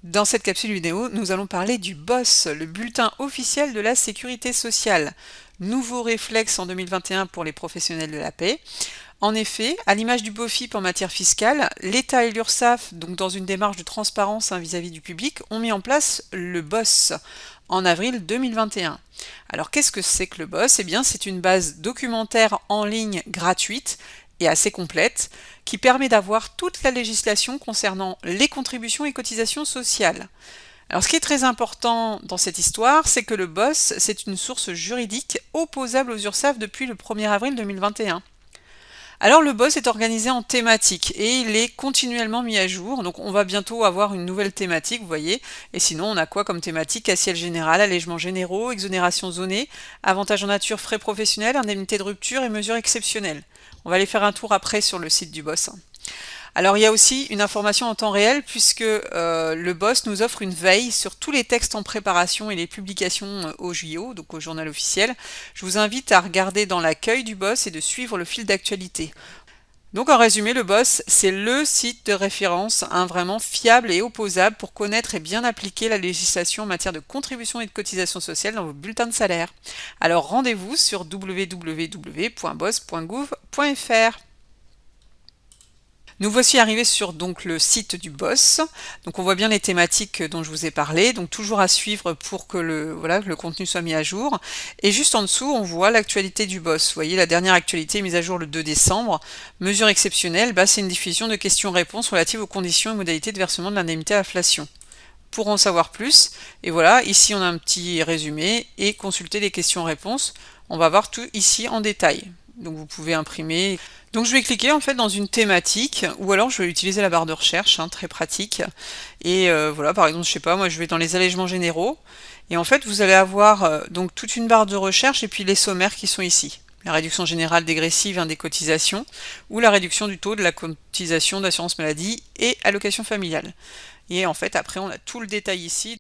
Dans cette capsule vidéo, nous allons parler du BOSS, le bulletin officiel de la sécurité sociale. Nouveau réflexe en 2021 pour les professionnels de la paix. En effet, à l'image du BOFIP en matière fiscale, l'État et l'URSSAF, donc dans une démarche de transparence vis-à-vis du public, ont mis en place le BOSS en avril 2021. Alors qu'est-ce que c'est que le BOSS? Eh bien, c'est une base documentaire en ligne gratuite et assez complète, qui permet d'avoir toute la législation concernant les contributions et cotisations sociales. Alors ce qui est très important dans cette histoire, c'est que le BOSS, c'est une source juridique opposable aux URSSAF depuis le 1er avril 2021. Alors le BOSS est organisé en thématiques et il est continuellement mis à jour, donc on va bientôt avoir une nouvelle thématique, vous voyez, et sinon on a quoi comme thématique? Assiette générale, allègements généraux, exonération zonée, avantages en nature, frais professionnels, indemnité de rupture et mesures exceptionnelles. On va aller faire un tour après sur le site du BOSS. Alors il y a aussi une information en temps réel puisque le BOSS nous offre une veille sur tous les textes en préparation et les publications au JO, donc au journal officiel. Je vous invite à regarder dans l'accueil du BOSS et de suivre le fil d'actualité. Donc en résumé, le BOSS, c'est le site de référence vraiment fiable et opposable pour connaître et bien appliquer la législation en matière de contribution et de cotisation sociale dans vos bulletins de salaire. Alors rendez-vous sur www.boss.gouv.fr. Nous voici arrivés sur donc le site du BOSS. Donc on voit bien les thématiques dont je vous ai parlé, donc toujours à suivre pour que le contenu soit mis à jour. Et juste en dessous, on voit l'actualité du BOSS. Vous voyez, la dernière actualité est mise à jour le 2 décembre. Mesure exceptionnelle, c'est une diffusion de questions-réponses relatives aux conditions et modalités de versement de l'indemnité à inflation. Pour en savoir plus, et voilà, ici on a un petit résumé et consulter les questions-réponses. On va voir tout ici en détail. Donc vous pouvez imprimer. Donc je vais cliquer en fait dans une thématique ou alors je vais utiliser la barre de recherche, très pratique. Et voilà, par exemple, je sais pas, moi je vais dans les allègements généraux et en fait vous allez avoir donc toute une barre de recherche et puis les sommaires qui sont ici. La réduction générale dégressive des cotisations ou la réduction du taux de la cotisation d'assurance maladie et allocation familiale. Et en fait après on a tout le détail ici.